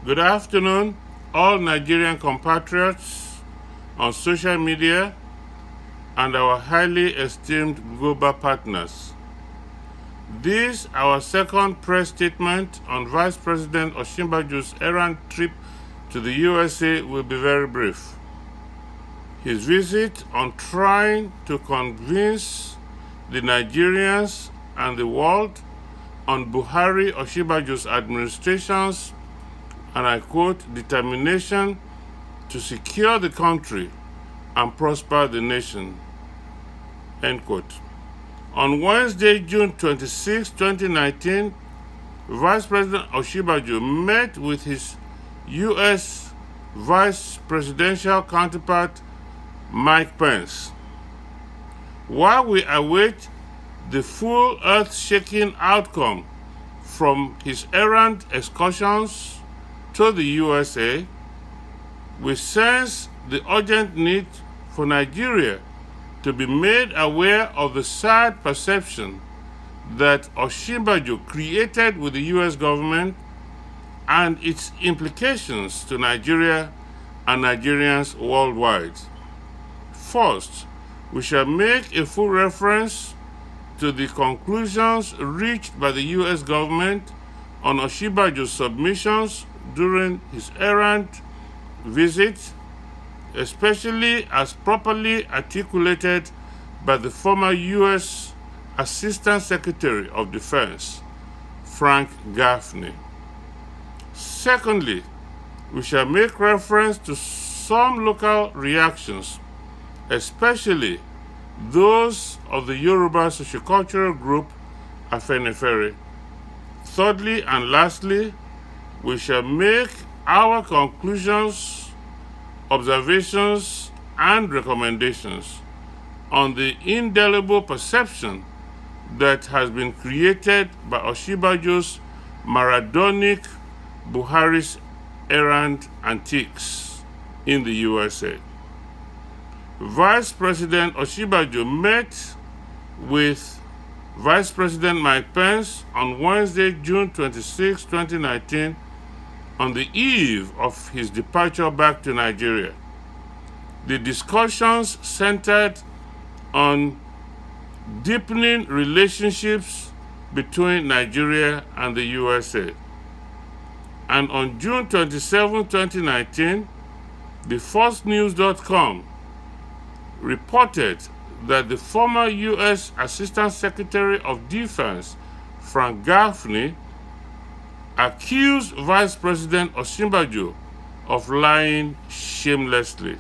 Good afternoon, all Nigerian compatriots on social media and our highly esteemed global partners. This, our second press statement on Vice President Osinbajo's errand trip to the USA, will be very brief. His visit on trying to convince the Nigerians and the world on Buhari Osinbajo's administration's, and I quote, determination to secure the country and prosper the nation, end quote. On Wednesday, June 26, 2019, Vice President Osinbajo met with his U.S. Vice Presidential counterpart, Mike Pence. While we await the full earth-shaking outcome from his errand excursions to the USA, we sense the urgent need for Nigeria to be made aware of the sad perception that Osinbajo created with the U.S. government and its implications to Nigeria and Nigerians worldwide. First, we shall make a full reference to the conclusions reached by the U.S. government on Osinbajo's submissions during his errand visit, especially as properly articulated by the former U.S. Assistant Secretary of Defense, Frank Gaffney. Secondly, we shall make reference to some local reactions, especially those of the Yoruba sociocultural group Afenifere. Thirdly and lastly, we shall make our conclusions, observations, and recommendations on the indelible perception that has been created by Osinbajo's Maradonic Buhari's errand antics in the USA. Vice President Osinbajo met with Vice President Mike Pence on Wednesday, June 26, 2019, on the eve of his departure back to Nigeria. The discussions centered on deepening relationships between Nigeria and the USA. And on June 27, 2019, the FirstNews.com reported that the former U.S. Assistant Secretary of Defense, Frank Gaffney, accused Vice President Osinbajo of lying shamelessly.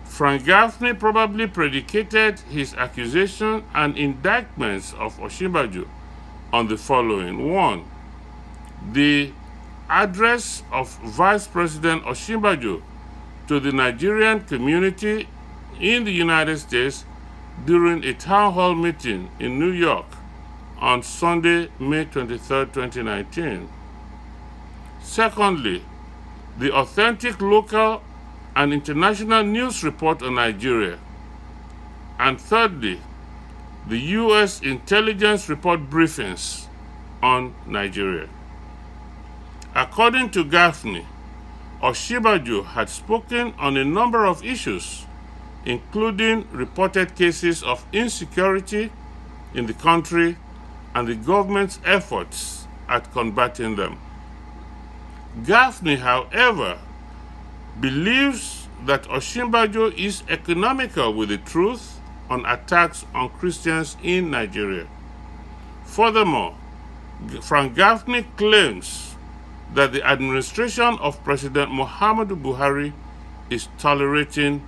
Frank Gaffney probably predicated his accusation and indictments of Osinbajo on the following. 1. The address of Vice President Osinbajo to the Nigerian community in the United States during a town hall meeting in New York on Sunday, May 23, 2019. Secondly, the authentic local and international news report on Nigeria. And thirdly, the U.S. intelligence report briefings on Nigeria. According to Gaffney, Osinbajo had spoken on a number of issues, including reported cases of insecurity in the country and the government's efforts at combating them. Gaffney, however, believes that Osinbajo is economical with the truth on attacks on Christians in Nigeria. Furthermore, Frank Gaffney claims that the administration of President Muhammadu Buhari is tolerating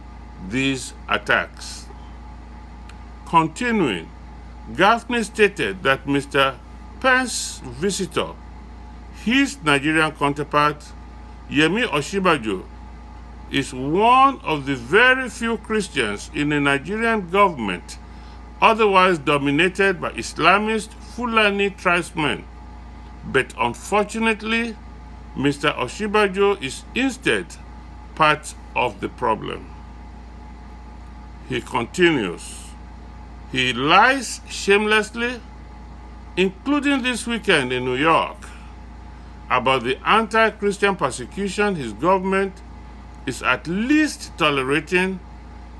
these attacks. Continuing, Gaffney stated that Mr. Pence's visitor, his Nigerian counterpart, Yemi Osinbajo, is one of the very few Christians in the Nigerian government otherwise dominated by Islamist Fulani tribesmen. But unfortunately, Mr. Osinbajo is instead part of the problem. He continues, he lies shamelessly, including this weekend in New York, about the anti-Christian persecution his government is at least tolerating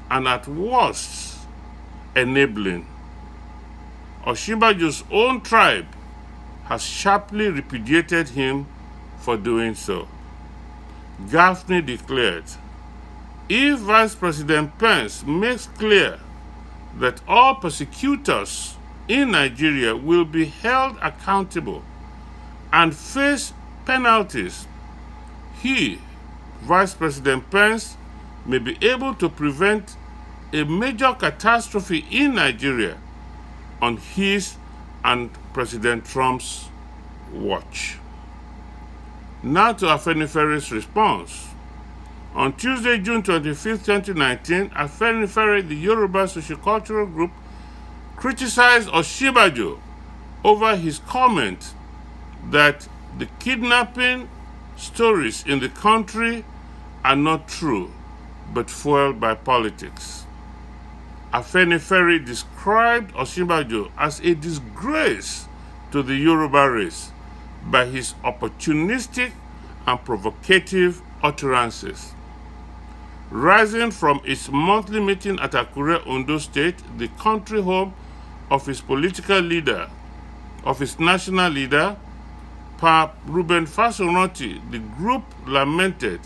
and at worst enabling. Osinbajo's own tribe has sharply repudiated him for doing so. Govt declared, if Vice President Pence makes clear that all persecutors in Nigeria will be held accountable and face penalties, he, Vice President Pence, may be able to prevent a major catastrophe in Nigeria on his and President Trump's watch. Now to Afenifere's response. On Tuesday, June 25, 2019, Afenifere, the Yoruba sociocultural group, criticized Osinbajo over his comment that the kidnapping stories in the country are not true, but fueled by politics. Afenifere described Osinbajo as a disgrace to the Yoruba race by his opportunistic and provocative utterances. Rising from its monthly meeting at Akure, Ondo State, the country home of its political leader, of its national leader, Pa Ruben Fasoranti, the group lamented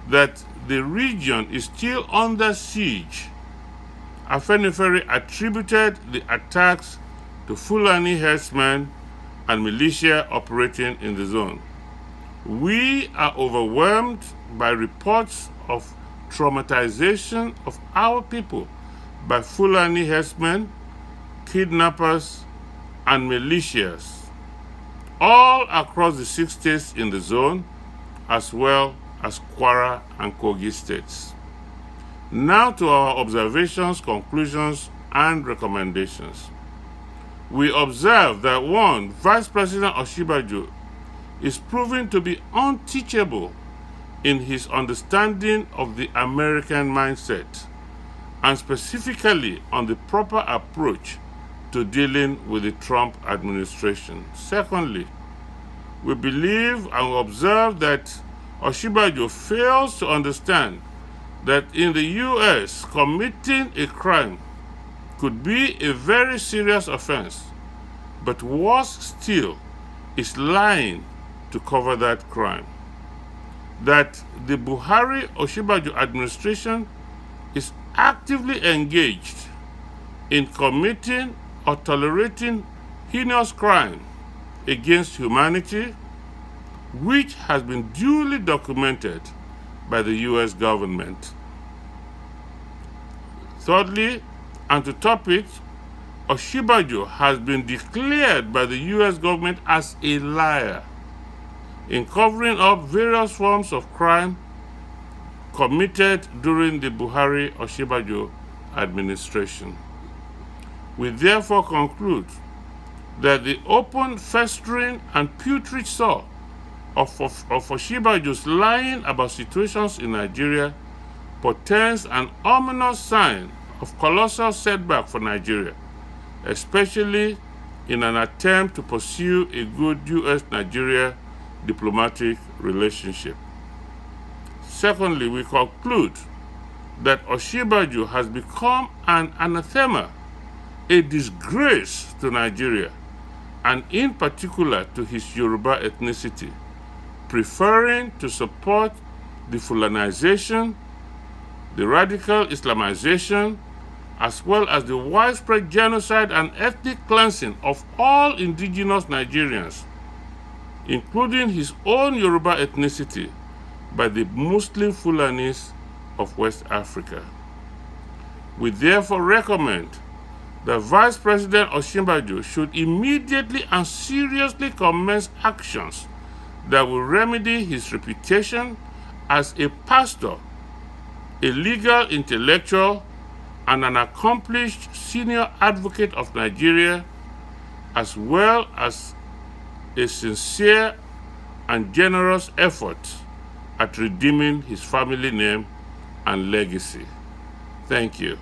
that the region is still under siege. Afenifere attributed the attacks to Fulani herdsmen and militia operating in the zone. We are overwhelmed by reports of traumatization of our people by Fulani herdsmen, kidnappers, and militias, all across the 6 states in the zone, as well as Kwara and Kogi states. Now to our observations, conclusions, and recommendations. We observe that 1. Vice President Osinbajo is proving to be unteachable in his understanding of the American mindset, and specifically on the proper approach to dealing with the Trump administration. Secondly, we believe and observe that Osinbajo fails to understand that in the U.S., committing a crime could be a very serious offense, but worse still is lying to cover that crime. That the Buhari-Osinbajo administration is actively engaged in committing or tolerating heinous crime against humanity, which has been duly documented by the U.S. government. Thirdly, and to top it, Osinbajo has been declared by the U.S. government as a liar in covering up various forms of crime committed during the Buhari-Osinbajo administration. We therefore conclude that the open, festering, and putrid sore of Osinbajo's lying about situations in Nigeria portends an ominous sign of colossal setback for Nigeria, especially in an attempt to pursue a good U.S.-Nigeria diplomatic relationship. Secondly, we conclude that Osinbajo has become an anathema, a disgrace to Nigeria, and in particular to his Yoruba ethnicity, preferring to support the Fulanization, the radical Islamization, as well as the widespread genocide and ethnic cleansing of all indigenous Nigerians, including his own Yoruba ethnicity, by the Muslim Fulanis of West Africa. We therefore recommend that Vice President Osinbajo should immediately and seriously commence actions that will remedy his reputation as a pastor, a legal intellectual, and an accomplished senior advocate of Nigeria, as well as a sincere and generous effort at redeeming his family name and legacy. Thank you.